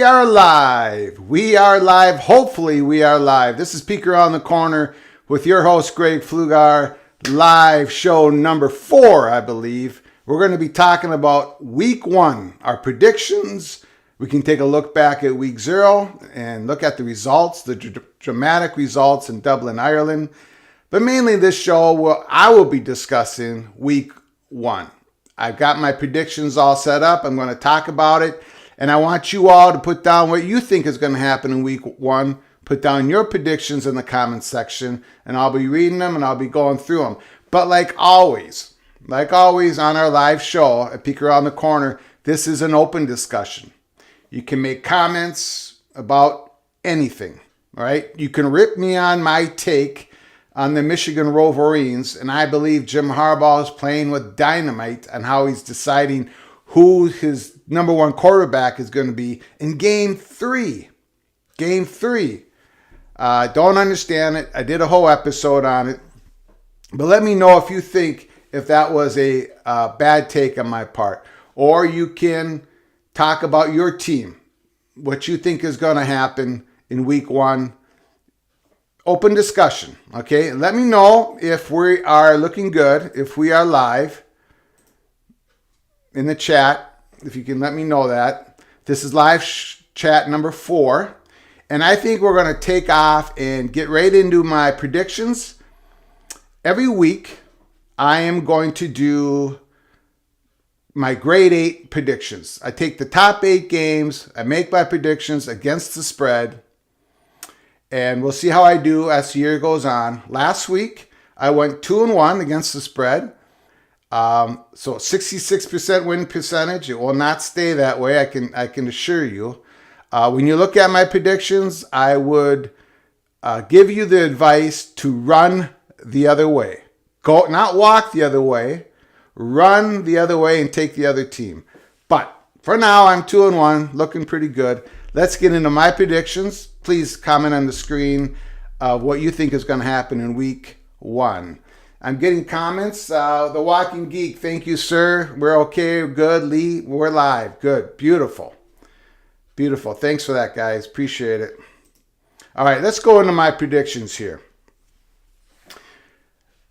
are live. We are live. Hopefully we are live. This is Peek Around the Corner with your host, Greg Pflugar. Live show number 4, I believe. We're going to be talking about week 1, our predictions. We can take a look back at week 0 and look at the results, the dramatic results in Dublin, Ireland. But mainly this show, I will be discussing week 1. I've got my predictions all set up. I'm going to talk about it. And I want you all to put down what you think is going to happen in week 1. Put down your predictions in the comments section. And I'll be reading them and I'll be going through them. But like always on our live show at Peek Around the Corner, this is an open discussion. You can make comments about anything, right? You can rip me on my take on the Michigan Wolverines, and I believe Jim Harbaugh is playing with dynamite on how he's deciding who his number 1 quarterback is going to be in Game 3. Game 3. Don't understand it. I did a whole episode on it. But let me know if you think if that was a bad take on my part. Or you can talk about your team, what you think is going to happen in week 1. Open discussion, okay? Let me know if we are looking good, if we are live in the chat, if you can let me know that. This is live chat number 4, and I think we're going to take off and get right into my predictions. Every week, I am going to do my grade 8 predictions. I take the top 8 games, I make my predictions against the spread, and we'll see how I do as the year goes on. Last week, I went 2-1 against the spread. So 66% win percentage. It will not stay that way, I can assure you. When you look at my predictions, I would give you the advice to run the other way. Go, not walk the other way. Run the other way and take the other team. But for now, I'm 2-1, looking pretty good. Let's get into my predictions. Please comment on the screen what you think is going to happen in week 1. I'm getting comments. The Walking Geek, thank you, sir. We're okay. Good. Lee, we're live. Good. Beautiful. Beautiful. Thanks for that, guys. Appreciate it. All right, let's go into my predictions here.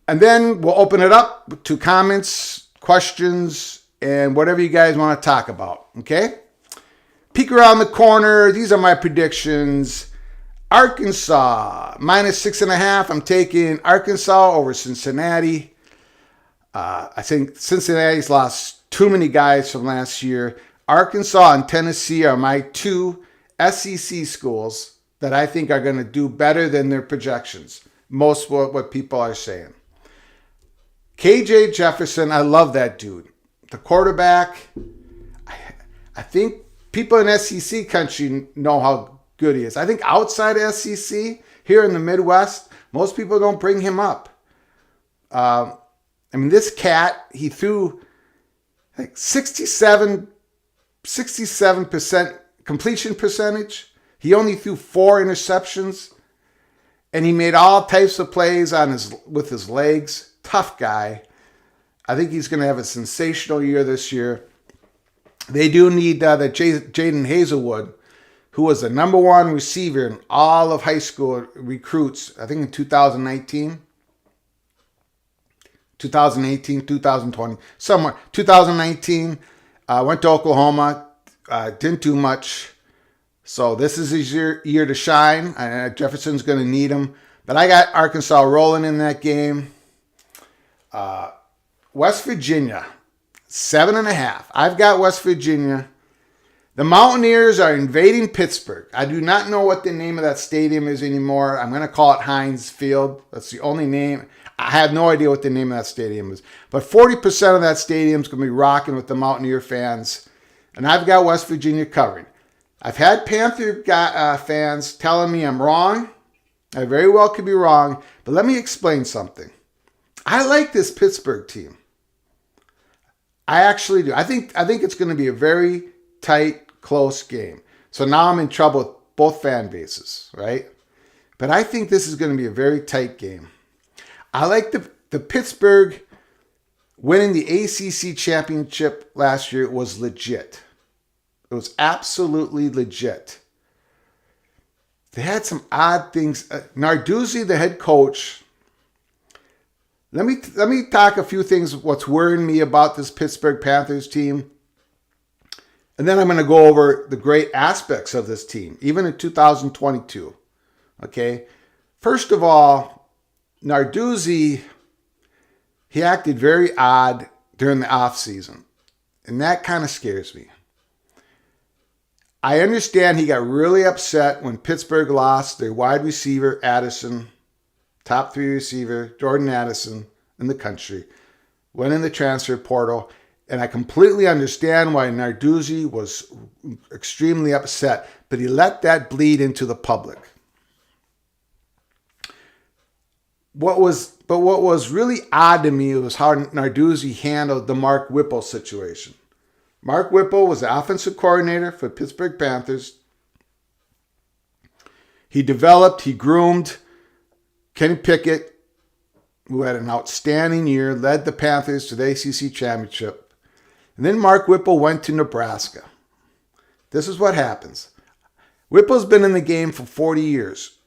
And then we'll open it up to comments, questions, and whatever you guys want to talk about. Okay? Peek Around the Corner. These are my predictions. Arkansas, -6.5. I'm taking Arkansas over Cincinnati. I think Cincinnati's lost too many guys from last year. Arkansas and Tennessee are my 2 SEC schools that I think are going to do better than their projections. Most what people are saying. KJ Jefferson, I love that dude. The quarterback, I think people in SEC country know how good he is. I think outside of SEC, here in the Midwest, most people don't bring him up. This cat, he threw like 67% completion percentage. He only threw 4 interceptions, and he made all types of plays with his legs. Tough guy. I think he's going to have a sensational year this year. They do need that Jaden Hazelwood, who was the number 1 receiver in all of high school recruits, I think in 2019, 2020, somewhere. 2019, went to Oklahoma, didn't do much. So this is his year to shine. Jefferson's going to need him. But I got Arkansas rolling in that game. West Virginia, 7.5. I've got West Virginia. The Mountaineers are invading Pittsburgh. I do not know what the name of that stadium is anymore. I'm going to call it Heinz Field. That's the only name. I have no idea what the name of that stadium is. But 40% of that stadium is going to be rocking with the Mountaineer fans. And I've got West Virginia covered. I've had Panther fans telling me I'm wrong. I very well could be wrong. But let me explain something. I like this Pittsburgh team. I actually do. I think it's going to be a very tight, close game. So now I'm in trouble with both fan bases, right? But I think this is going to be a very tight game. I like the Pittsburgh winning the ACC championship last year was legit. It was absolutely legit. They had some odd things. Narduzzi, the head coach. Let me talk a few things. What's worrying me about this Pittsburgh Panthers team, and then I'm going to go over the great aspects of this team, even in 2022. Okay, first of all, Narduzzi, he acted very odd during the offseason, and that kind of scares me. I understand he got really upset when Pittsburgh lost their wide receiver, Addison, top 3 receiver, Jordan Addison, in the country, went in the transfer portal, and I completely understand why Narduzzi was extremely upset, but he let that bleed into the public. What was really odd to me was how Narduzzi handled the Mark Whipple situation. Mark Whipple was the offensive coordinator for the Pittsburgh Panthers. He groomed Kenny Pickett, who had an outstanding year, led the Panthers to the ACC championship. And then Mark Whipple went to Nebraska. This is what happens. Whipple's been in the game for 40 years.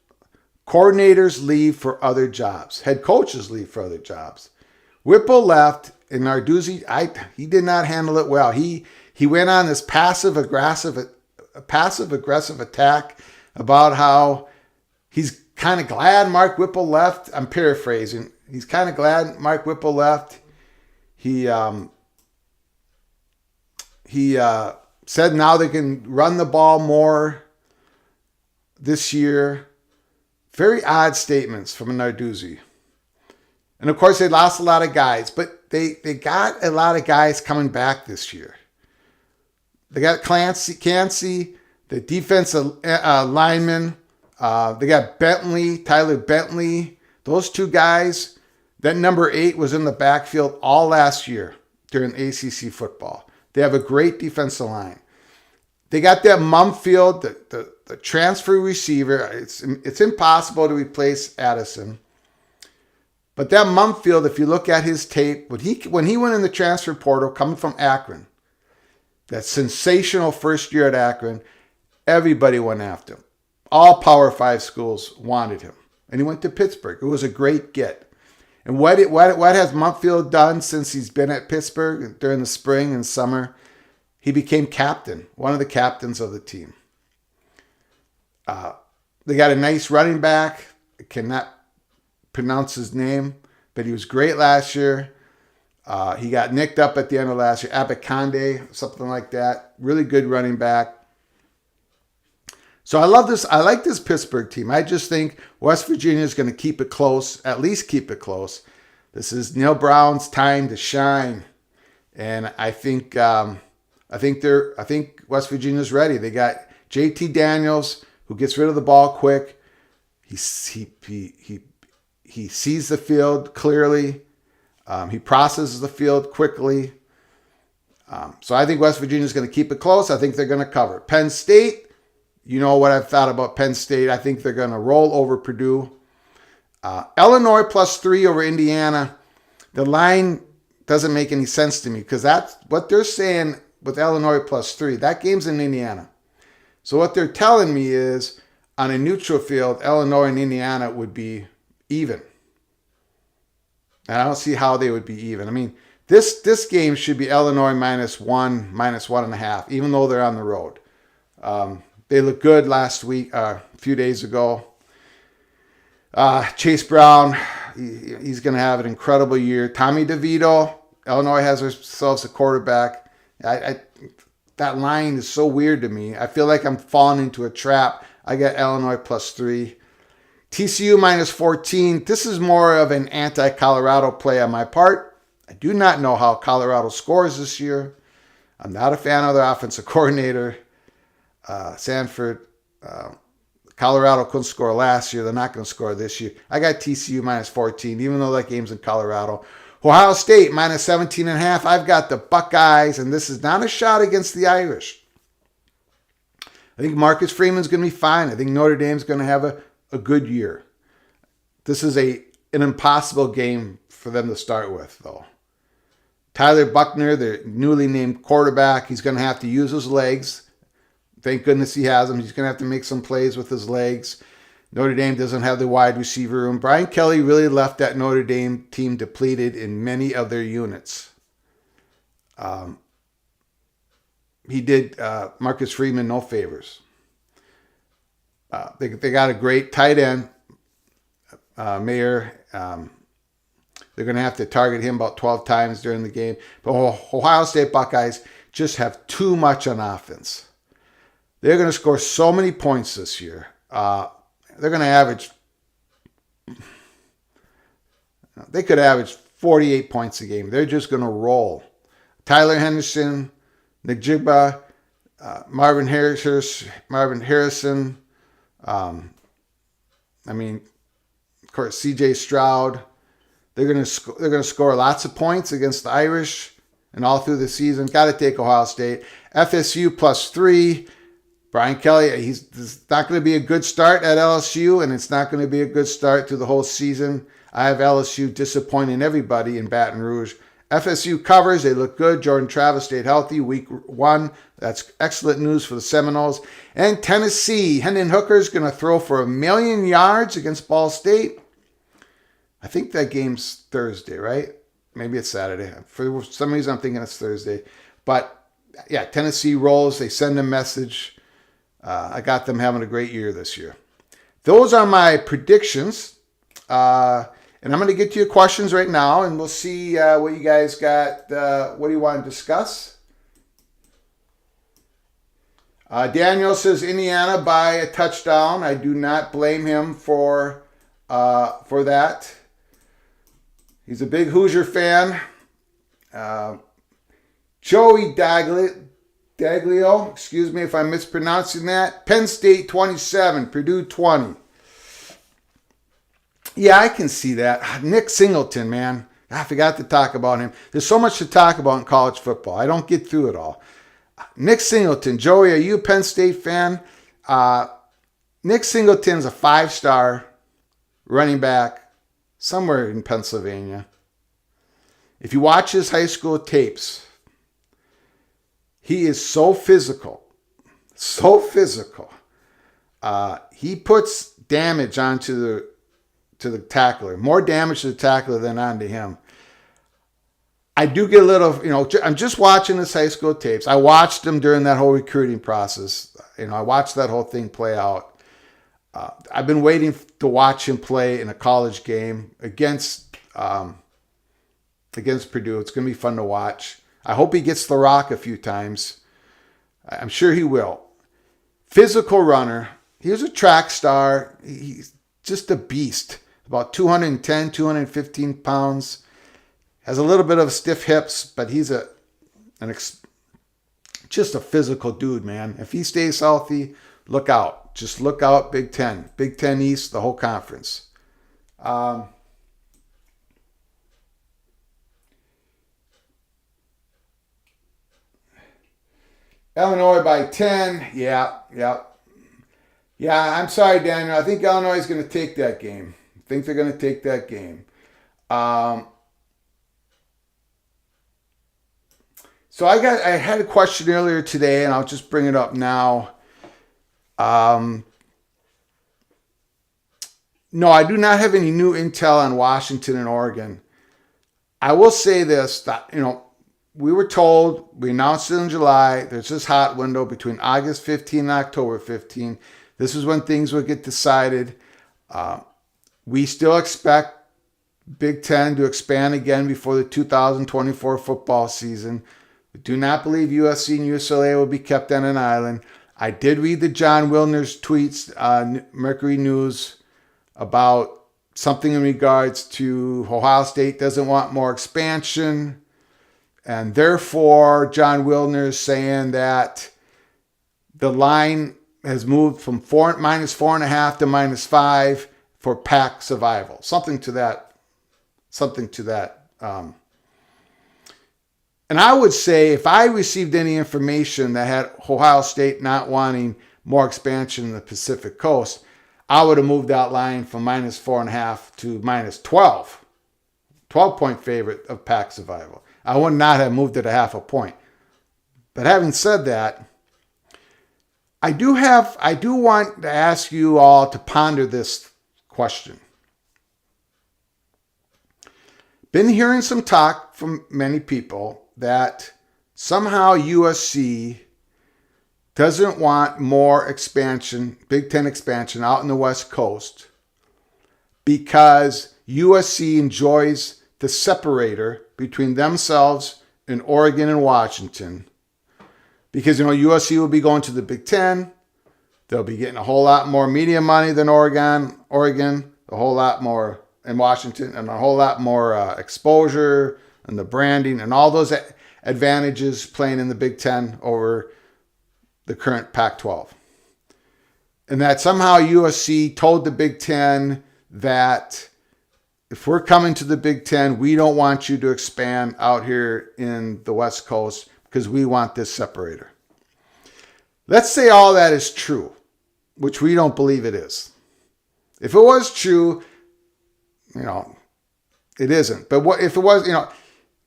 Coordinators leave for other jobs. Head coaches leave for other jobs. Whipple left, and Narduzzi, he did not handle it well. He went on this passive aggressive attack about how he's kind of glad Mark Whipple left. I'm paraphrasing. He's kind of glad Mark Whipple left. He said now they can run the ball more this year. Very odd statements from Narduzzi. And of course, they lost a lot of guys, but they got a lot of guys coming back this year. They got Clancy, the defensive lineman. They got Tyler Bentley. Those 2 guys, that number 8 was in the backfield all last year during ACC football. They have a great defensive line. They got that Mumfield, the transfer receiver. It's impossible to replace Addison. But that Mumfield, if you look at his tape, when he went in the transfer portal coming from Akron, that sensational first year at Akron, everybody went after him. All Power 5 schools wanted him. And he went to Pittsburgh. It was a great get. And what has Mumfield done since he's been at Pittsburgh during the spring and summer? He became captain, one of the captains of the team. They got a nice running back. I cannot pronounce his name, but he was great last year. He got nicked up at the end of last year. Abakande, something like that. Really good running back. So I love this. I like this Pittsburgh team. I just think West Virginia is going to keep it close, at least keep it close. This is Neil Brown's time to shine, and I think West Virginia's ready. They got JT Daniels, who gets rid of the ball quick. He sees the field clearly. He processes the field quickly. So I think West Virginia is going to keep it close. I think they're going to cover. Penn State, you know what I've thought about Penn State. I think they're going to roll over Purdue. Illinois +3 over Indiana. The line doesn't make any sense to me because that's what they're saying with Illinois +3. That game's in Indiana. So what they're telling me is on a neutral field, Illinois and Indiana would be even. And I don't see how they would be even. I mean, this game should be Illinois -1, -1.5, even though they're on the road. They looked good last week, a few days ago. Chase Brown, he's going to have an incredible year. Tommy DeVito, Illinois has themselves a quarterback. That line is so weird to me. I feel like I'm falling into a trap. I got Illinois +3. TCU -14. This is more of an anti-Colorado play on my part. I do not know how Colorado scores this year. I'm not a fan of their offensive coordinator. Sanford, Colorado couldn't score last year. They're not going to score this year. I got TCU -14, even though that game's in Colorado. Ohio State -17.5. I've got the Buckeyes, and this is not a shot against the Irish. I think Marcus Freeman's going to be fine. I think Notre Dame's going to have a good year. This is an impossible game for them to start with, though. Tyler Buckner, the newly named quarterback, he's going to have to use his legs. thank goodness he has him. He's going to have to make some plays with his legs. Notre Dame doesn't have the wide receiver room. Brian Kelly really left that Notre Dame team depleted in many of their units. He did Marcus Freeman no favors. They got a great tight end, Mayer. They're going to have to target him about 12 times during the game. But Ohio State Buckeyes just have too much on offense. They're going to score so many points this year. They're going to average, they could average 48 points a game. They're just going to roll. Tyler Henderson, Njigba, Marvin Harrison. Of course, C.J. Stroud. They're going to score lots of points against the Irish and all through the season. Got to take Ohio State. FSU +3. Brian Kelly, it's not going to be a good start at LSU, and it's not going to be a good start to the whole season. I have LSU disappointing everybody in Baton Rouge. FSU covers. They look good. Jordan Travis stayed healthy week 1. That's excellent news for the Seminoles. And Tennessee, Hendon Hooker's going to throw for 1,000,000 yards against Ball State. I think that game's Thursday, right? Maybe it's Saturday. For some reason, I'm thinking it's Thursday. But, yeah, Tennessee rolls. They send a message. I got them having a great year this year. Those are my predictions. And I'm going to get to your questions right now, and we'll see what you guys got. What do you want to discuss? Daniel says Indiana by a touchdown. I do not blame him for that. He's a big Hoosier fan. Joey Daglio, excuse me if I'm mispronouncing that. Penn State 27, Purdue 20. Yeah, I can see that. Nick Singleton, man. I forgot to talk about him. There's so much to talk about in college football. I don't get through it all. Nick Singleton. Joey, are you a Penn State fan? Nick Singleton's a 5-star running back somewhere in Pennsylvania. If you watch his high school tapes, he is so physical. So physical. He puts damage onto the tackler. More damage to the tackler than onto him. I do get a little, I'm just watching his high school tapes. I watched him during that whole recruiting process. I watched that whole thing play out. I've been waiting to watch him play in a college game against Purdue. It's going to be fun to watch. I hope he gets the rock a few times. I'm sure he will. Physical runner. He was a track star. He's just a beast. About 210, 215 pounds. Has a little bit of stiff hips, but he's just a physical dude, man. If he stays healthy, look out. Just look out, Big Ten. Big Ten East, the whole conference. Illinois by 10. Yeah. I'm sorry, Daniel. I think Illinois is going to take that game. I think they're going to take that game. So I had a question earlier today, and I'll just bring it up now. No, I do not have any new intel on Washington and Oregon. I will say this, that, we were told, we announced it in July, there's this hot window between August 15 and October 15. This is when things will get decided. We still expect Big Ten to expand again before the 2024 football season. We do not believe USC and UCLA will be kept on an island. I did read the John Wilner's tweets on Mercury News about something in regards to Ohio State doesn't want more expansion. And therefore, John Wilner is saying that the line has moved from -4.5 to -5 for PAC survival. Something to that. And I would say if I received any information that had Ohio State not wanting more expansion in the Pacific Coast, I would have moved that line from -4.5 to -12. 12-point favorite of PAC survival. I would not have moved it a half a point. But having said that, I do want to ask you all to ponder this question. Been hearing some talk from many people that somehow USC doesn't want more expansion, Big Ten expansion out in the West Coast because USC enjoys the separator between themselves and Oregon and Washington. Because, USC will be going to the Big Ten. They'll be getting a whole lot more media money than Oregon, a whole lot more in Washington, and a whole lot more exposure and the branding and all those advantages playing in the Big Ten over the current Pac-12. And that somehow USC told the Big Ten that if we're coming to the Big Ten, we don't want you to expand out here in the West Coast because we want this separator. Let's say all that is true, which we don't believe it is. If it was true, it isn't. But what if it was,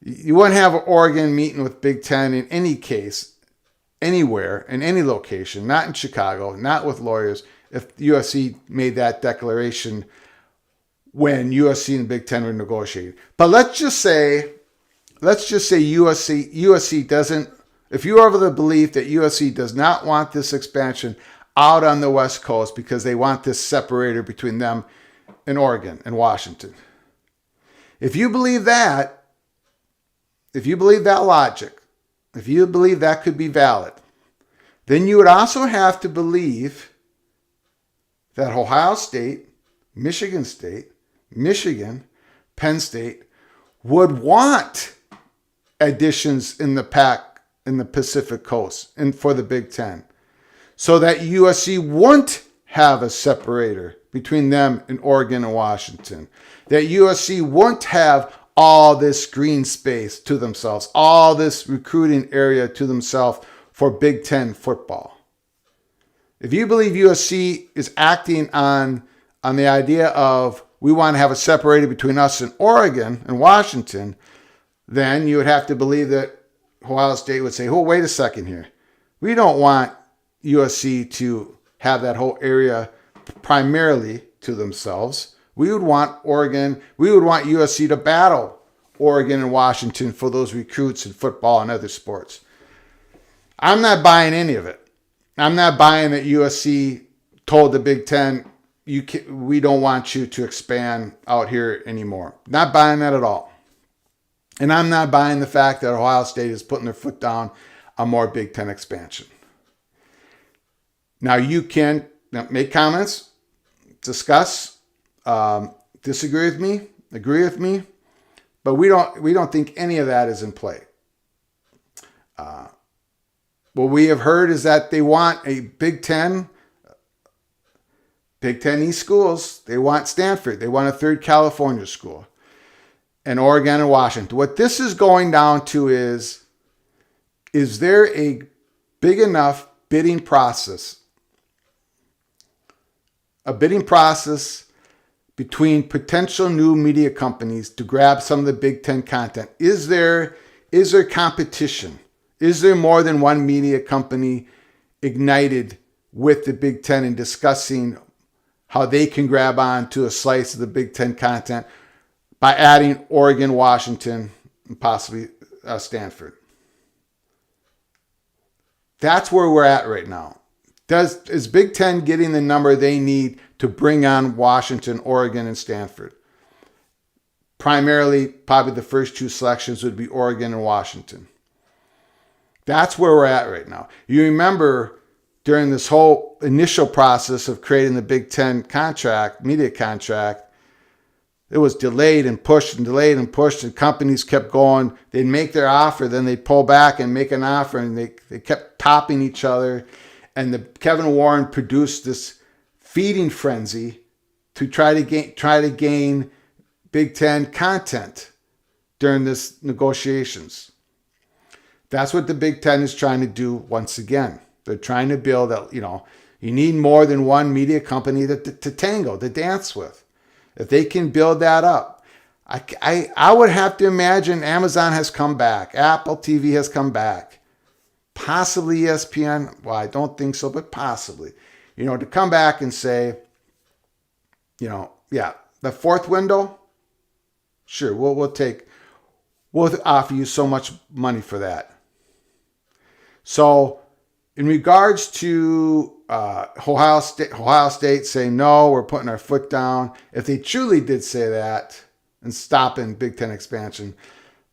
you wouldn't have Oregon meeting with Big Ten in any case, anywhere, in any location, not in Chicago, not with lawyers, if USC made that declaration when USC and Big Ten were negotiating. But let's just say USC doesn't, if you are of the belief that USC does not want this expansion out on the West Coast because they want this separator between them and Oregon and Washington. If you believe that logic, if you believe that could be valid, then you would also have to believe that Ohio State, Michigan, Penn State would want additions in the Pacific Coast and for the Big Ten, so that USC wouldn't have a separator between them and Oregon and Washington, that USC wouldn't have all this green space to themselves, all this recruiting area to themselves for Big Ten football. If you believe USC is acting on the idea of we want to have a separator between us and Oregon and Washington, then you would have to believe that Ohio State would say, oh, wait a second here. We don't want USC to have that whole area primarily to themselves. We would want USC to battle Oregon and Washington for those recruits in football and other sports. I'm not buying any of it. I'm not buying that USC told the Big Ten, we don't want you to expand out here anymore. Not buying that at all. And I'm not buying the fact that Ohio State is putting their foot down on more Big Ten expansion. Now you can make comments, discuss, disagree with me, agree with me, but we don't think any of that is in play. What we have heard is that they want a Big Ten East schools. They want Stanford. They want a third California school. And Oregon and Washington. What this is going down to is there a big enough bidding process? A bidding process between potential new media companies to grab some of the Big Ten content. Is there competition? Is there more than one media company ignited with the Big Ten and discussing how they can grab on to a slice of the Big Ten content by adding Oregon, Washington, and possibly Stanford? That's where we're at right now. Is Big Ten getting the number they need to bring on Washington, Oregon, and Stanford? Primarily, probably the first two selections would be Oregon and Washington. That's where we're at right now. You remember during this whole initial process of creating the Big Ten contract, media contract, it was delayed and pushed and delayed and pushed, and companies kept going. They'd make their offer, then they'd pull back and make an offer, and they kept topping each other. And Kevin Warren produced this feeding frenzy to try to gain Big Ten content during this negotiations. That's what the Big Ten is trying to do once again. They're trying to build you need more than one media company to tango, to dance with. If they can build that up, I would have to imagine Amazon has come back, Apple TV has come back, possibly ESPN. Well, I don't think so, but possibly. To come back and say, yeah, the fourth window, sure, we'll offer you so much money for that. So, in regards to Ohio State saying no, we're putting our foot down. If they truly did say that and stopping Big Ten expansion,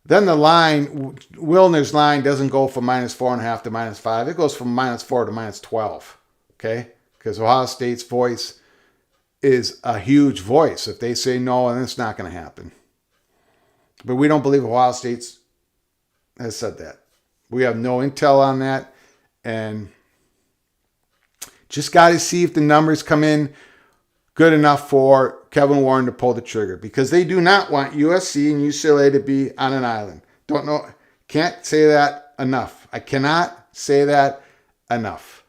then the line, Wilner's line, doesn't go from -4.5 to -5. It goes from -4 to -12. Okay, because Ohio State's voice is a huge voice. If they say no, then it's not going to happen. But we don't believe Ohio State has said that. We have no intel on that. And just got to see if the numbers come in good enough for Kevin Warren to pull the trigger. Because they do not want USC and UCLA to be on an island. Don't know. Can't say that enough. I cannot say that enough.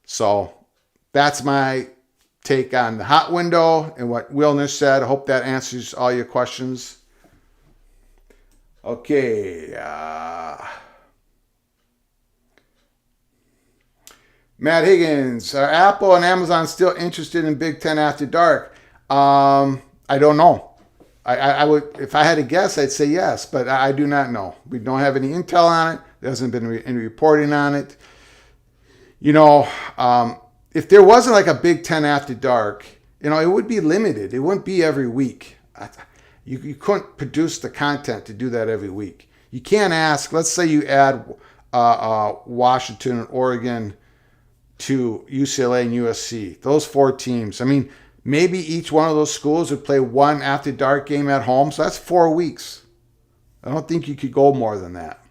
So that's my take on the hot window and what Wilner said. I hope that answers all your questions. Okay. Matt Higgins, are Apple and Amazon still interested in Big Ten After Dark? I don't know. I would, if I had to guess, I'd say yes, but I do not know. We don't have any intel on it. There hasn't been any reporting on it. If there wasn't like a Big Ten After Dark, it would be limited. It wouldn't be every week. You couldn't produce the content to do that every week. You can't ask, let's say you add Washington and Oregon to UCLA and USC, those 4 teams. I mean, maybe each one of those schools would play one After Dark game at home, so that's 4 weeks. I don't think you could go more than that.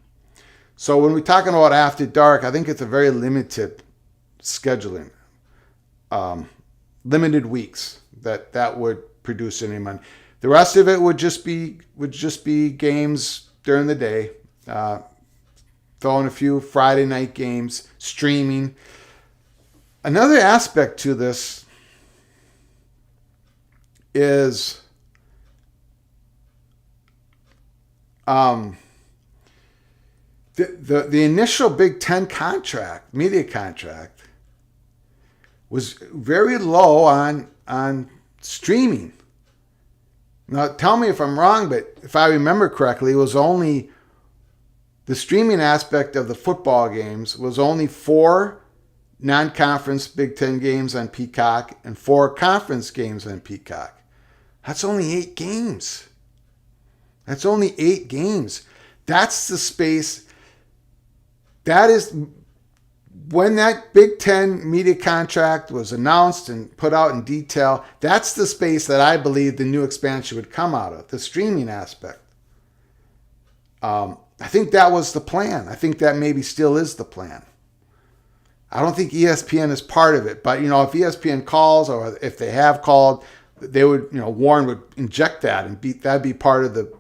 So when we're talking about After Dark, I think it's a very limited scheduling, limited weeks that would produce any money. The rest of it would just be games during the day, throw in a few Friday night games, streaming. Another aspect to this is the initial Big Ten contract, media contract, was very low on streaming. Now, tell me if I'm wrong, but if I remember correctly, it was only the streaming aspect of the football games was only 4 non-conference Big Ten games on Peacock and 4 conference games on Peacock. That's only 8 games. That's only 8 games. That's the space. That is when that Big Ten media contract was announced and put out in detail. That's the space that I believe the new expansion would come out of, the streaming aspect. I think that was the plan. I think that maybe still is the plan. I don't think ESPN is part of it, but if ESPN calls or if they have called, they would, Warren would inject that and that'd be part of the,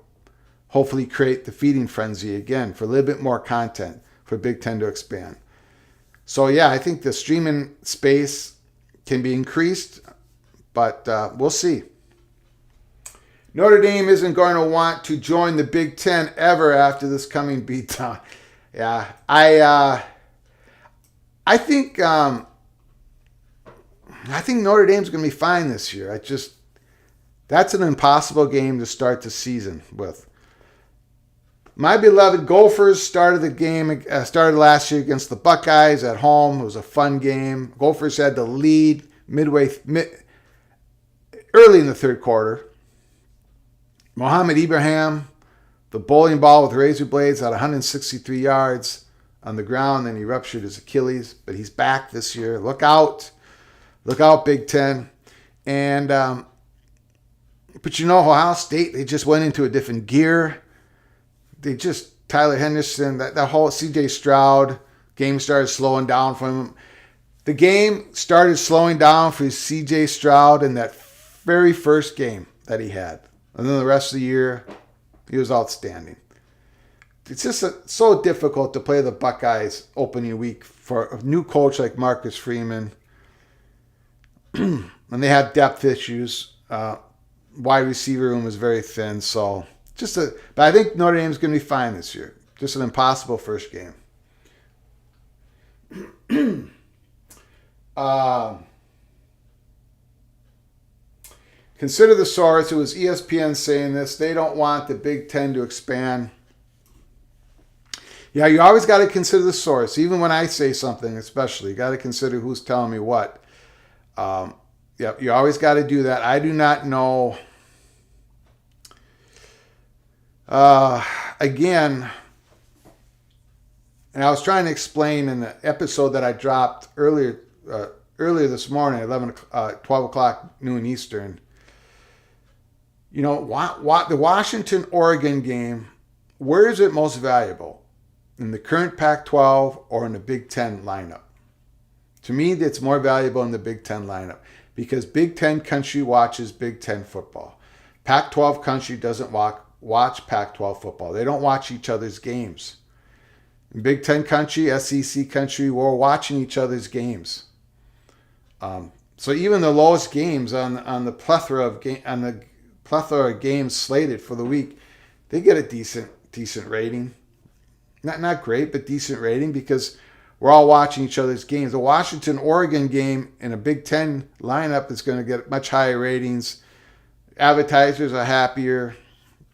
hopefully create the feeding frenzy again for a little bit more content for Big Ten to expand. So yeah, I think the streaming space can be increased, but we'll see. Notre Dame isn't going to want to join the Big Ten ever after this coming beatdown. Yeah, I think Notre Dame's going to be fine this year. That's an impossible game to start the season with. My beloved Gophers started last year against the Buckeyes at home. It was a fun game. Gophers had the lead early in the third quarter. Mohamed Ibrahim, the bowling ball with razor blades at 163 yards on the ground. Then he ruptured his Achilles, but he's back this year. Look out, Big Ten. And but Ohio State, they just went into a different gear. Tyler Henderson, that whole C.J. Stroud game started slowing down for him. The game started slowing down for C.J. Stroud in that very first game that he had. And then the rest of the year, he was outstanding. It's just so difficult to play the Buckeyes opening week for a new coach like Marcus Freeman. And they have depth issues. Wide receiver room is very thin, so but I think Notre Dame's going to be fine this year. Just an impossible first game. Consider the source. It was ESPN saying this. They don't want the Big Ten to expand. Yeah, you always got to consider the source. Even when I say something, especially, you got to consider who's telling me what. Yeah, you always got to do that. I do not know. Again, and I was trying to explain in the episode that I dropped earlier this morning, 12 o'clock noon Eastern. You know, the Washington-Oregon game, where is it most valuable? In the current Pac-12 or in the Big Ten lineup? To me, it's more valuable in the Big Ten lineup because Big Ten country watches Big Ten football. Pac-12 country doesn't watch Pac-12 football. They don't watch each other's games. In Big Ten country, SEC country, we're watching each other's games. So even the lowest games on the plethora of games slated for the week, they get a decent rating. Not great, but decent rating because we're all watching each other's games. The Washington-Oregon game in a Big Ten lineup is going to get much higher ratings. Advertisers are happier.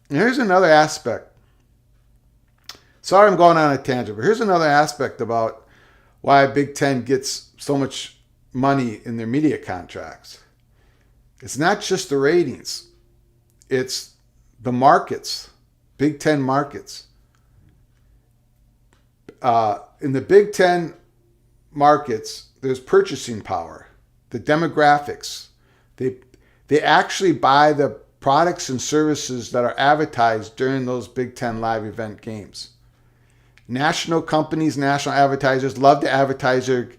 And here's another aspect. Sorry I'm going on a tangent, but here's another aspect about why Big Ten gets so much money in their media contracts. It's not just the ratings. It's the markets, Big Ten markets. In the Big Ten markets, there's purchasing power, the demographics. They actually buy the products and services that are advertised during those Big Ten live event games. National companies, national advertisers love to advertise their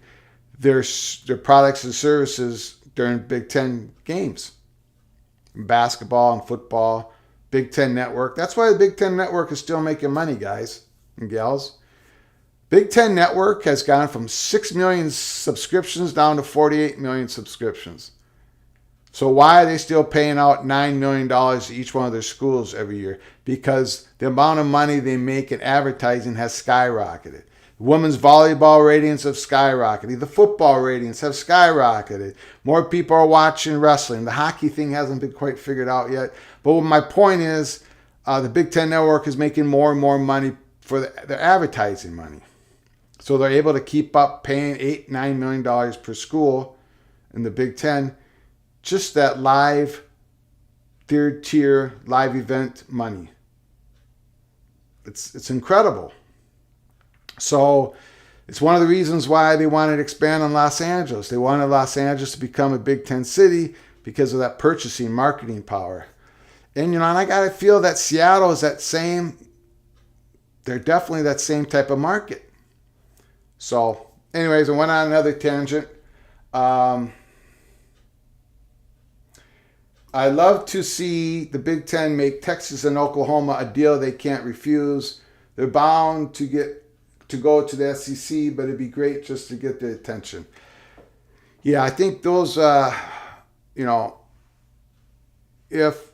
products and services during Big Ten games. In basketball and football, Big Ten Network. That's why the Big Ten Network is still making money, guys and gals. Big Ten Network has gone from 6 million subscriptions down to 48 million subscriptions. So why are they still paying out $9 million to each one of their schools every year? Because the amount of money they make in advertising has skyrocketed. Women's volleyball ratings have skyrocketed. The football ratings have skyrocketed. More people are watching wrestling. The hockey thing hasn't been quite figured out yet. But my point is, the Big Ten Network is making more and more money for their advertising money. So they're able to keep up paying $8-9 million per school in the Big Ten. Just that live, third tier, live event money. It's incredible. So it's one of the reasons why they wanted to expand on Los Angeles. They wanted Los Angeles to become a Big Ten city because of that purchasing, marketing power. And, and I got to feel that Seattle is they're definitely that same type of market. So, anyways, I went on another tangent. I love to see the Big Ten make Texas and Oklahoma a deal they can't refuse. They're bound to go to the SEC, but it'd be great just to get their attention. Yeah, I think those, if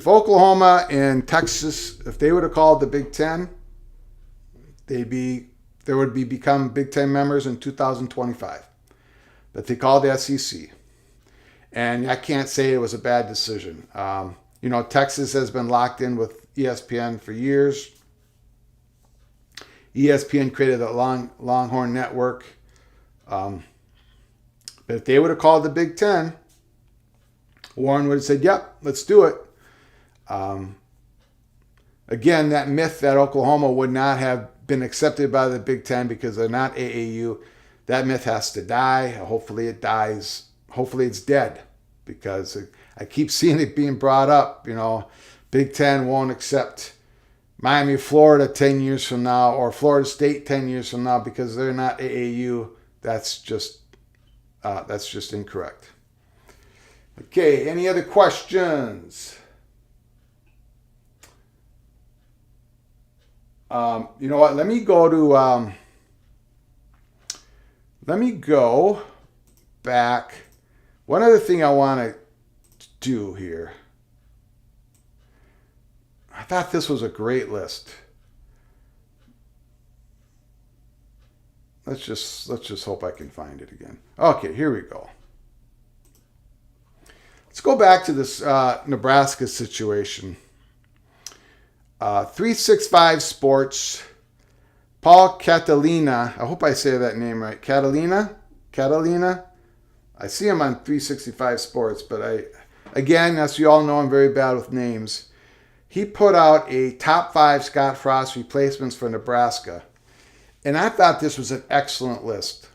Oklahoma and Texas, if they would have called the Big Ten, they would become Big Ten members in 2025. But they called the SEC. And I can't say it was a bad decision. Texas has been locked in with ESPN for years. ESPN created the Longhorn Network. But if they would have called the Big Ten, Warren would have said, yep, let's do it. Again, that myth that Oklahoma would not have been accepted by the Big Ten because they're not AAU, that myth has to die. Hopefully it dies. Hopefully it's dead because I keep seeing it being brought up. Big Ten won't accept Miami, Florida 10 years from now or Florida State 10 years from now because they're not AAU. That's just incorrect. Okay, any other questions? You know what? Let me go back. One other thing I want to do here. I thought this was a great list. Let's just hope I can find it again. Okay, here we go. Let's go back to this Nebraska situation. 365 Sports, Paul Catalina. I hope I say that name right. Catalina. I see him on 365 Sports, but again, as you all know, I'm very bad with names. He put out a top 5 Scott Frost replacements for Nebraska. And I thought this was an excellent list.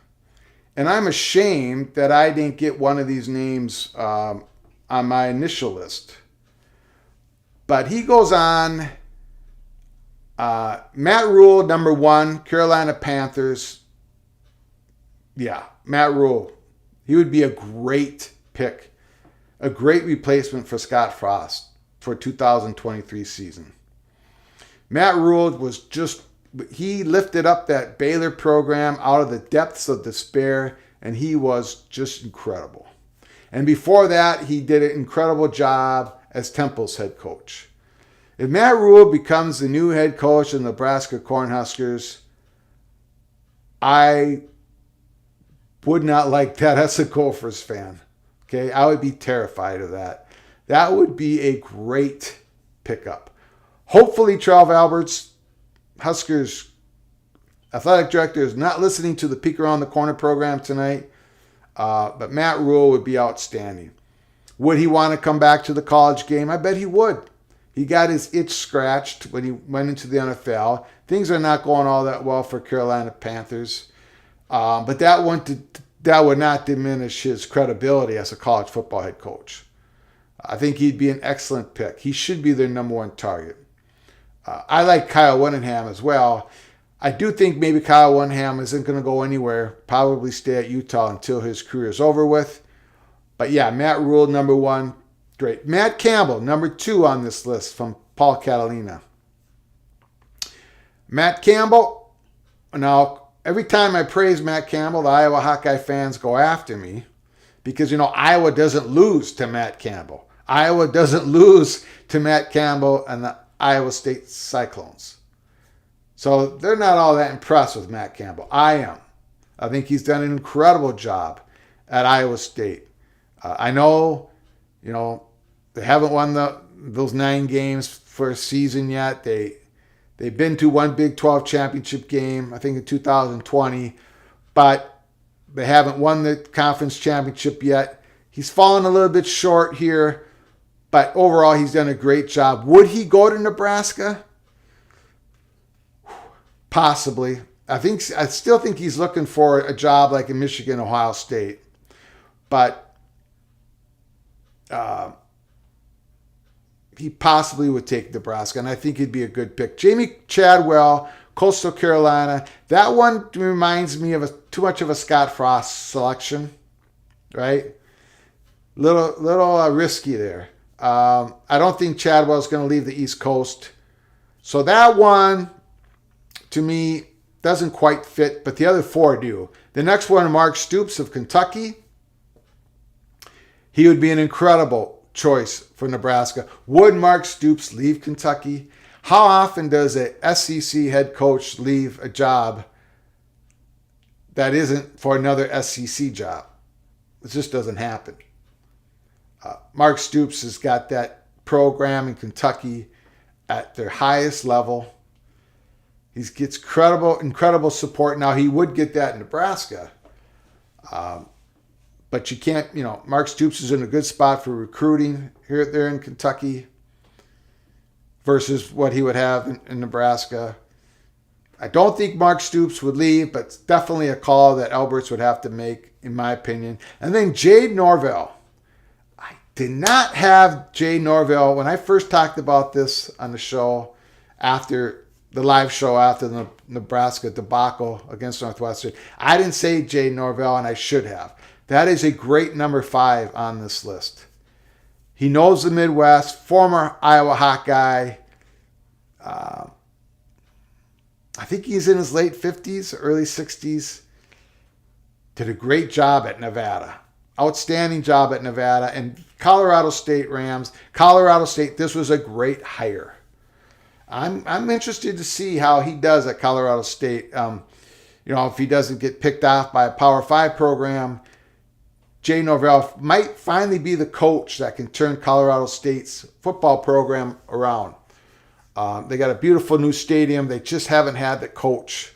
And I'm ashamed that I didn't get one of these names on my initial list. But he goes on. Matt Rule, number 1, Carolina Panthers. Yeah, Matt Rule. He would be a great pick. A great replacement for Scott Frost for 2023 season. Matt Rule was he lifted up that Baylor program out of the depths of despair, and he was just incredible. And before that, he did an incredible job as Temple's head coach. If Matt Rule becomes the new head coach of the Nebraska Cornhuskers, I would not like that as a Gophers fan. Okay, I would be terrified of that. That would be a great pickup. Hopefully, Charles Alberts, Huskers athletic director, is not listening to the Peek Around the Corner program tonight. But Matt Rule would be outstanding. Would he want to come back to the college game? I bet he would. He got his itch scratched when he went into the NFL. Things are not going all that well for Carolina Panthers. But that would not diminish his credibility as a college football head coach. I think he'd be an excellent pick. He should be their number 1 target. I like Kyle Whittingham as well. I do think maybe Kyle Whittingham isn't going to go anywhere. Probably stay at Utah until his career is over with. But yeah, Matt Rule, number 1. Great. Matt Campbell, number 2 on this list from Paul Catalina. Matt Campbell. Now, every time I praise Matt Campbell, the Iowa Hawkeye fans go after me because, Iowa doesn't lose to Matt Campbell. Iowa doesn't lose to Matt Campbell and the Iowa State Cyclones. So they're not all that impressed with Matt Campbell. I am. I think he's done an incredible job at Iowa State. I know, they haven't won those 9 games for a season yet. They've been to one Big 12 championship game, I think in 2020, but they haven't won the conference championship yet. He's fallen a little bit short here, but overall he's done a great job. Would he go to Nebraska? Possibly. I still think he's looking for a job like in Michigan, Ohio State, but he possibly would take Nebraska, and I think he'd be a good pick. Jamie Chadwell, Coastal Carolina. That one reminds me of too much of a Scott Frost selection, right? Little risky there. I don't think Chadwell's going to leave the East Coast. So that one, to me, doesn't quite fit, but the other 4 do. The next one, Mark Stoops of Kentucky. He would be an incredible choice for Nebraska. Would Mark Stoops leave Kentucky? How often does a SEC head coach leave a job that isn't for another SEC job? It just doesn't happen. Mark Stoops has got that program in Kentucky at their highest level. He gets incredible support. Now, he would get that in Nebraska. But you can't, Mark Stoops is in a good spot for recruiting there in Kentucky versus what he would have in Nebraska. I don't think Mark Stoops would leave, but it's definitely a call that Alberts would have to make, in my opinion. And then Jade Norvell. I did not have Jade Norvell when I first talked about this on the show after the live show after the Nebraska debacle against Northwestern. I didn't say Jade Norvell, and I should have. That is a great number 5 on this list. He knows the Midwest, former Iowa Hawkeye. I think he's in his late 50s, early 60s. Did a great job at Nevada. Outstanding job at Nevada. And Colorado State Rams. Colorado State, this was a great hire. I'm interested to see how he does at Colorado State. if he doesn't get picked off by a Power 5 program, Jay Norvell might finally be the coach that can turn Colorado State's football program around. They got a beautiful new stadium. They just haven't had the coach.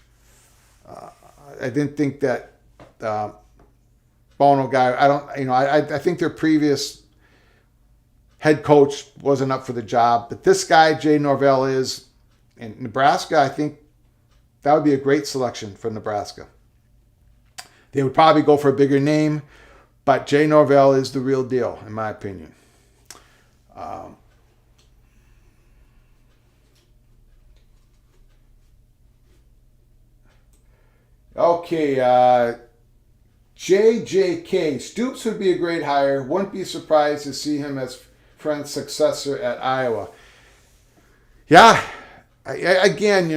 I didn't think that Bono guy. I think their previous head coach wasn't up for the job, but this guy Jay Norvell is. In Nebraska, I think that would be a great selection for Nebraska. They would probably go for a bigger name, but Jay Norvell is the real deal, in my opinion. Okay, JJK. Stoops would be a great hire. Wouldn't be surprised to see him as Friend's successor at Iowa. Yeah. Again,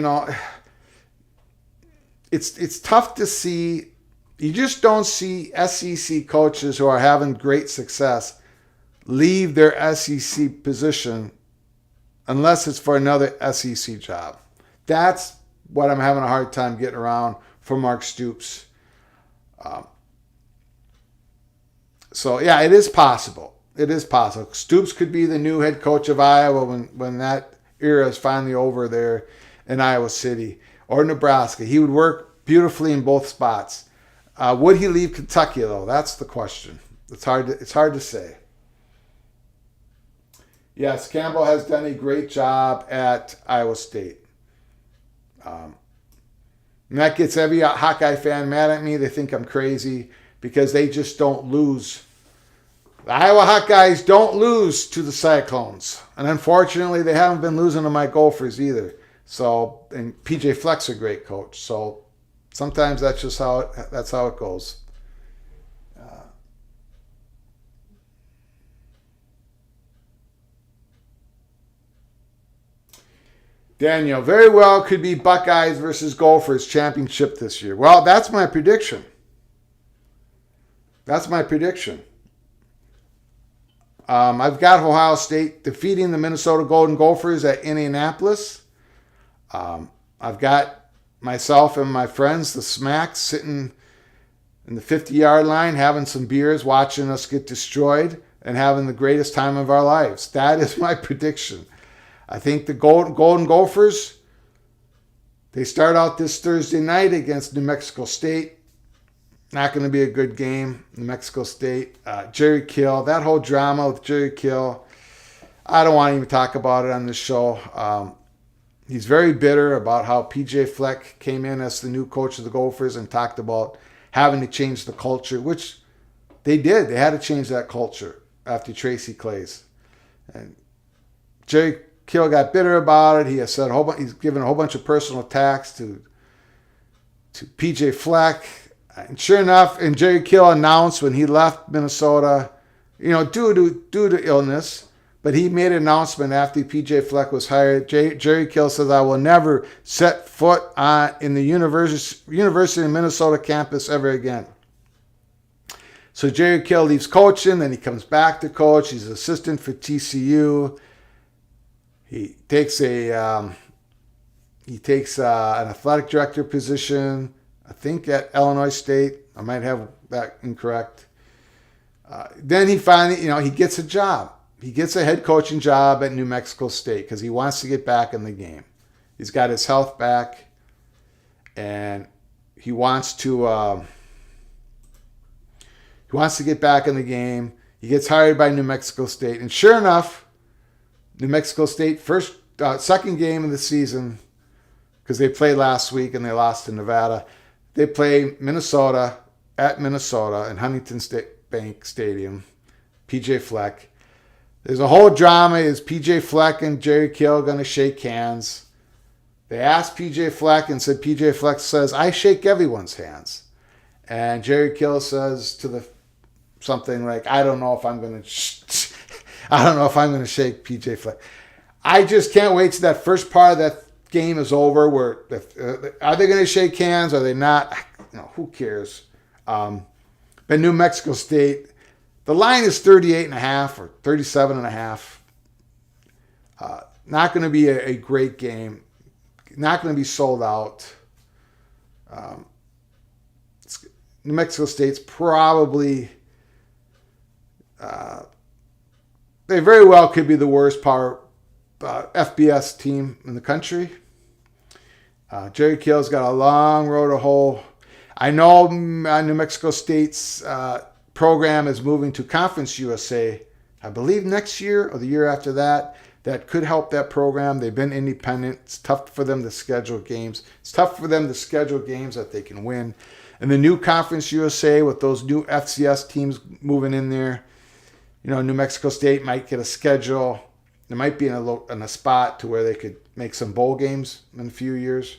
it's tough to see. You just don't see SEC coaches who are having great success leave their SEC position unless it's for another SEC job. That's what I'm having a hard time getting around for Mark Stoops. So, yeah, it is possible. It is possible. Stoops could be the new head coach of Iowa when that era is finally over there in Iowa City or Nebraska. He would work beautifully in both spots. Would he leave Kentucky though? That's the question. It's hard to say. Yes, Campbell has done a great job at Iowa State. And that gets every Hawkeye fan mad at me. They think I'm crazy because they just don't lose. The Iowa Hawkeyes don't lose to the Cyclones. And unfortunately, they haven't been losing to my Gophers either. So, and PJ Fleck's a great coach. So sometimes that's just how it goes. Daniel, very well could be Buckeyes versus Gophers championship this year. Well, that's my prediction. I've got Ohio State defeating the Minnesota Golden Gophers at Indianapolis. I've got myself and my friends, the Smacks, sitting in the 50-yard line, having some beers, watching us get destroyed, and having the greatest time of our lives. That is my prediction. I think the Golden Gophers, they start out this Thursday night against New Mexico State. Not going to be a good game. New Mexico State. Jerry Kill. That whole drama with Jerry Kill. I don't want to even talk about it on this show. He's very bitter about how PJ Fleck came in as the new coach of the Gophers and talked about having to change the culture, which they did. They had to change that culture after Tracy Claeys. And Jerry Kill got bitter about it. He has said he's given a whole bunch of personal attacks to PJ Fleck. And sure enough, and Jerry Kill announced when he left Minnesota, due to illness, but he made an announcement after PJ Fleck was hired. Jerry Kill says, I will never set foot in the University of Minnesota campus ever again. So Jerry Kill leaves coaching, then he comes back to coach. He's an assistant for TCU. He takes an athletic director position, I think at Illinois State. I might have that incorrect. Then he finally, he gets a job. He gets a head coaching job at New Mexico State because he wants to get back in the game. He's got his health back, and he wants to get back in the game. He gets hired by New Mexico State, and sure enough, New Mexico State second game of the season, because they played last week and they lost to Nevada. They play Minnesota at Minnesota in Huntington Bank Stadium. PJ Fleck. There's a whole drama. Is PJ Fleck and Jerry Kill going to shake hands? They asked PJ Fleck and said, PJ Fleck says, I shake everyone's hands. And Jerry Kill says something like, I don't know if I'm going to shake PJ Fleck. I just can't wait till that first part of that game is over. Where are they going to shake hands? Are they not? Who cares? But New Mexico State, the line is 38.5 or 37.5. Not going to be a great game. Not going to be sold out. New Mexico State's probably, they very well could be the worst power FBS team in the country. Jerry Kill's got a long road to hoe. I know New Mexico State's program is moving to Conference USA, I believe next year or the year after that. That could help that program. They've been independent. It's tough for them to schedule games. It's tough for them to schedule games that they can win. And the new Conference USA with those new FCS teams moving in there, New Mexico State might get a schedule. They might be in a spot to where they could make some bowl games in a few years.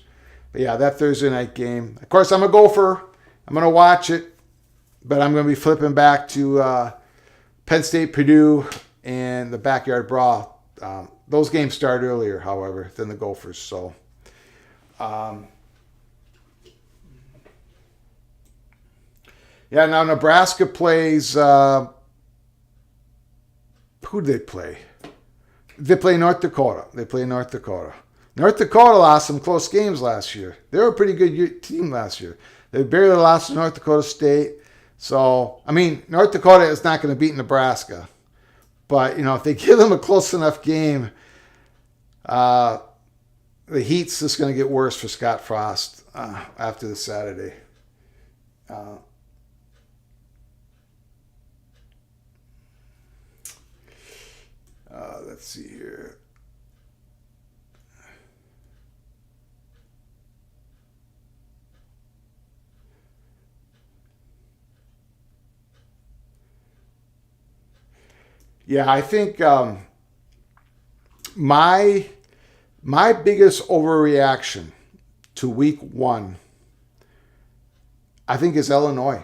But yeah, that Thursday night game. Of course, I'm a Gopher. I'm going to watch it. But I'm going to be flipping back to Penn State, Purdue, and the Backyard Brawl. Those games start earlier, however, than the Gophers. So, yeah, now Nebraska plays, who do they play? They play North Dakota. North Dakota lost some close games last year. They were a pretty good team last year. They barely lost to North Dakota State. So, North Dakota is not going to beat Nebraska. But, if they give them a close enough game, the heat's just going to get worse for Scott Frost after this Saturday. Let's see here. Yeah, I think my biggest overreaction to week 1, I think is Illinois.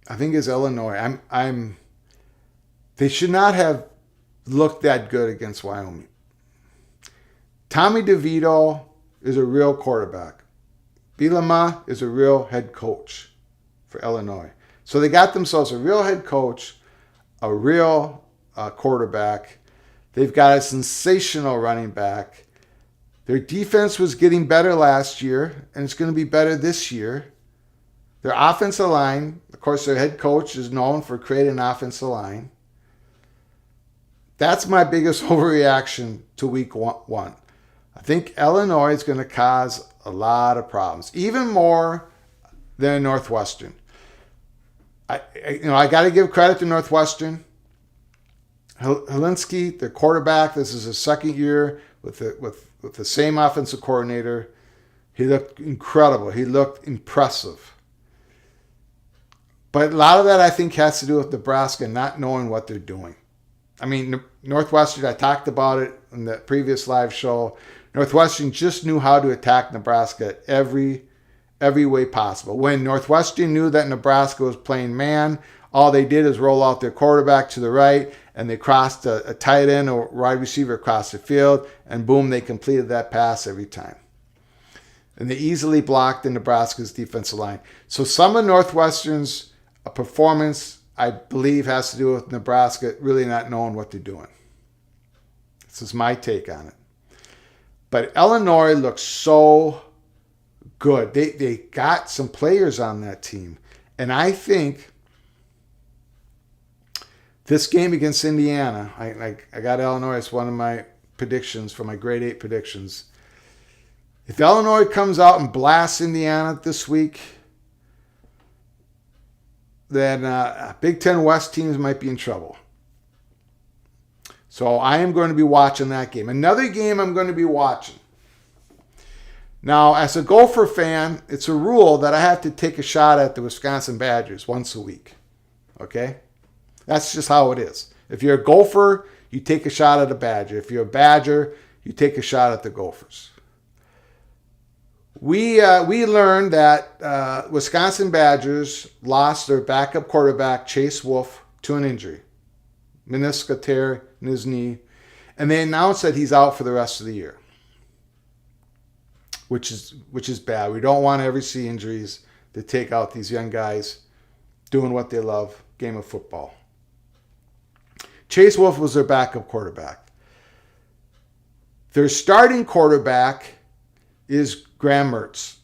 They should not have looked that good against Wyoming. Tommy DeVito is a real quarterback. Bielema is a real head coach for Illinois. So they got themselves a real head coach, a real quarterback. They've got a sensational running back. Their defense was getting better last year, and it's going to be better this year. Their offensive line, of course, their head coach is known for creating an offensive line. That's my biggest overreaction to week 1. I think Illinois is going to cause a lot of problems, even more than Northwestern. I got to give credit to Northwestern. Helinski, the quarterback, this is his second year with the same offensive coordinator. He looked incredible. He looked impressive. But a lot of that, I think, has to do with Nebraska not knowing what they're doing. Northwestern, I talked about it in the previous live show. Northwestern just knew how to attack Nebraska every way possible. When Northwestern knew that Nebraska was playing man, all they did is roll out their quarterback to the right, and they crossed a tight end or wide receiver across the field, and boom, they completed that pass every time. And they easily blocked the Nebraska's defensive line. So some of Northwestern's performance, I believe, has to do with Nebraska really not knowing what they're doing. This is my take on it. But Illinois looks so good. They got some players on that team. And I think this game against Indiana, I got Illinois as one of my predictions for my grade 8 predictions. If Illinois comes out and blasts Indiana this week, then Big Ten West teams might be in trouble. So I am going to be watching that game. Another game I'm going to be watching. Now, as a Gopher fan, it's a rule that I have to take a shot at the Wisconsin Badgers once a week. Okay? That's just how it is. If you're a Gopher, you take a shot at a Badger. If you're a Badger, you take a shot at the Gophers. We learned that Wisconsin Badgers lost their backup quarterback, Chase Wolf, to an injury. Meniscus tear in his knee. And they announced that he's out for the rest of the year. Which is bad. We don't want to ever see injuries that take out these young guys doing what they love, game of football. Chase Wolf was their backup quarterback. Their starting quarterback is Graham Mertz,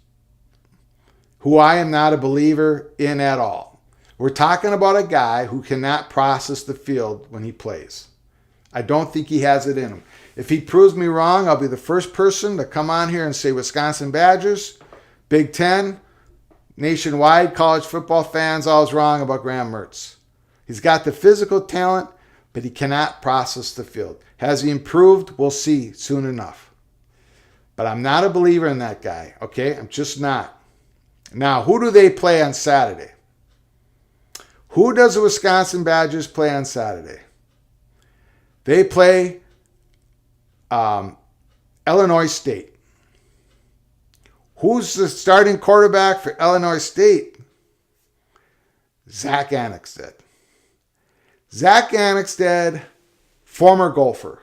who I am not a believer in at all. We're talking about a guy who cannot process the field when he plays. I don't think he has it in him. If he proves me wrong, I'll be the first person to come on here and say Wisconsin Badgers, Big Ten, nationwide, college football fans, always wrong about Graham Mertz. He's got the physical talent, but he cannot process the field. Has he improved? We'll see soon enough. But I'm not a believer in that guy, okay? I'm just not. Now, who do they play on Saturday? Who does the Wisconsin Badgers play on Saturday? They play Illinois State. Who's the starting quarterback for Illinois State? Zach Annexstad. Zach Annexstad, former Gopher.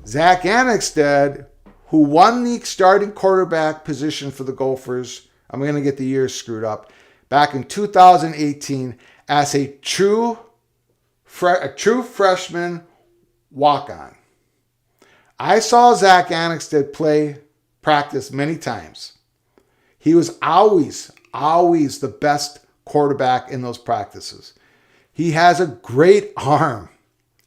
Zach Annexstad, who won the starting quarterback position for the Gophers, I'm going to get the years screwed up, back in 2018 as a true freshman walk-on. I saw Zach Annexstad practice many times. He was always the best quarterback in those practices. He has a great arm,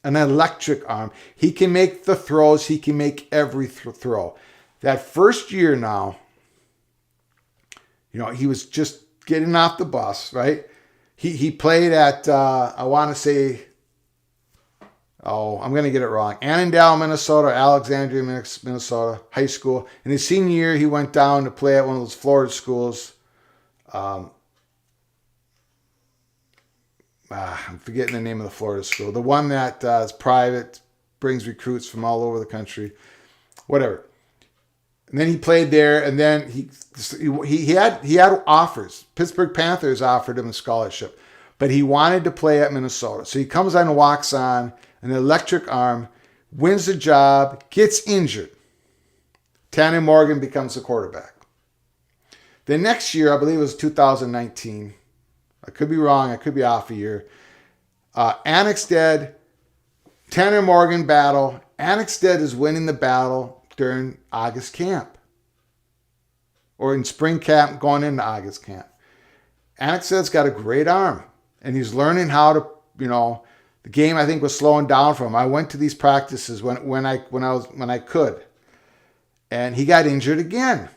an electric arm. He can make the throws. He can make every throw. That first year now, he was just getting off the bus, right? He played at, I want to say, I'm going to get it wrong, Annandale, Minnesota, Alexandria, Minnesota, high school. In his senior year, he went down to play at one of those Florida schools. I'm forgetting the name of the Florida school. The one that is private, brings recruits from all over the country, whatever. And then he played there, and then he had offers. Pittsburgh Panthers offered him a scholarship, but he wanted to play at Minnesota. So he comes on and walks on, an electric arm, wins the job, gets injured. Tanner Morgan becomes the quarterback. The next year, I believe it was 2019. I could be wrong. I could be off a year. Annexstad, Tanner Morgan battle. Annexstad is winning the battle during August camp. Or in spring camp going into August camp. Annexstad's got a great arm. And he's learning how to, the game I think was slowing down for him. I went to these practices when I could. And he got injured again.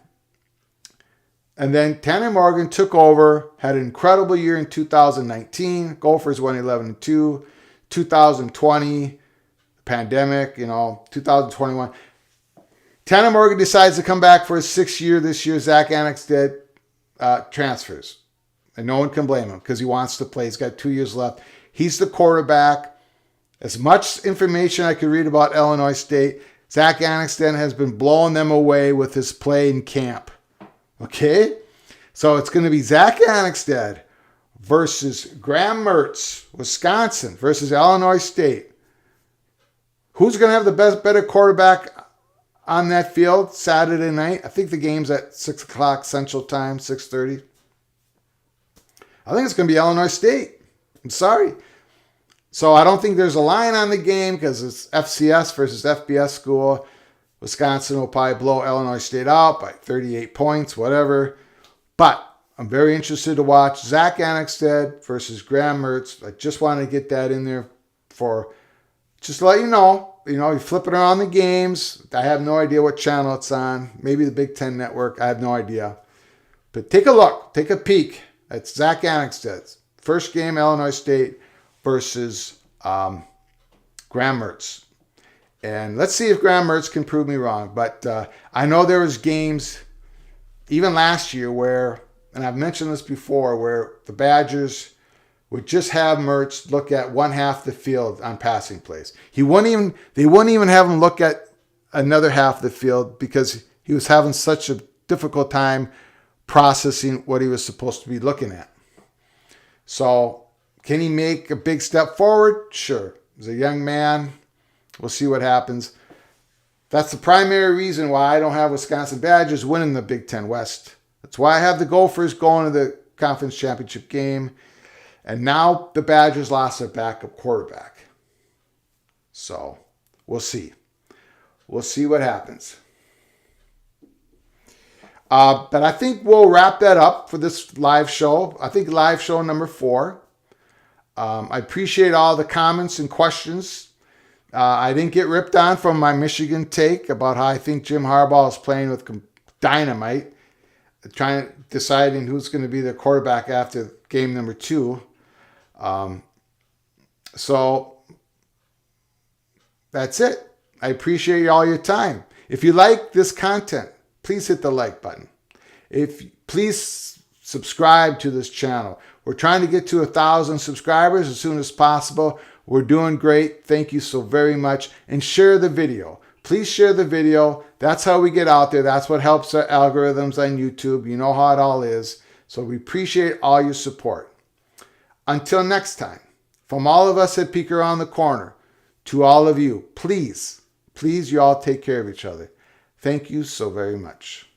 And then Tanner Morgan took over, had an incredible year in 2019. Gophers won 11-2. 2020, pandemic, 2021. Tanner Morgan decides to come back for his sixth year this year. Zach Annexstad transfers. And no one can blame him because he wants to play. He's got 2 years left. He's the quarterback. As much information I could read about Illinois State, Zach Annexstad has been blowing them away with his play in camp. Okay? So it's going to be Zach Annexstad versus Graham Mertz, Wisconsin, versus Illinois State. Who's going to have the better quarterback on that field Saturday night? I think the game's at 6 o'clock Central Time, 6:30. I think it's going to be Illinois State. I'm sorry. So I don't think there's a line on the game because it's FCS versus FBS school. Wisconsin will probably blow Illinois State out by 38 points, whatever. But I'm very interested to watch Zach Annexstad versus Graham Mertz. I just wanted to get that in there for just to let you know. You flip it around the games. I have no idea what channel it's on. Maybe the Big Ten Network. I have no idea. But take a look. Take a peek. It's Zach Annexstad's first game, Illinois State versus Graham Mertz. And let's see if Graham Mertz can prove me wrong. But I know there was games, even last year, where, and I've mentioned this before, where the Badgers would just have Mertz look at one half the field on passing plays. They wouldn't even have him look at another half of the field because he was having such a difficult time processing what he was supposed to be looking at. So can he make a big step forward? Sure. He's a young man. We'll see what happens. That's the primary reason why I don't have Wisconsin Badgers winning the Big Ten West. That's why I have the Gophers going to the conference championship game. And now the Badgers lost their backup quarterback. So we'll see. We'll see what happens. But I think we'll wrap that up for this live show. I think live show number 4. I appreciate all the comments and questions. I didn't get ripped on from my Michigan take about how I think Jim Harbaugh is playing with dynamite, deciding who's going to be the quarterback after game number 2. So that's it. I appreciate all your time. If you like this content, please hit the like button. Please subscribe to this channel. We're trying to get to 1,000 subscribers as soon as possible. We're doing great. Thank you so very much. And share the video. Please share the video. That's how we get out there. That's what helps our algorithms on YouTube. You know how it all is. So we appreciate all your support. Until next time, from all of us at Peek Around the Corner, to all of you, please, you all take care of each other. Thank you so very much.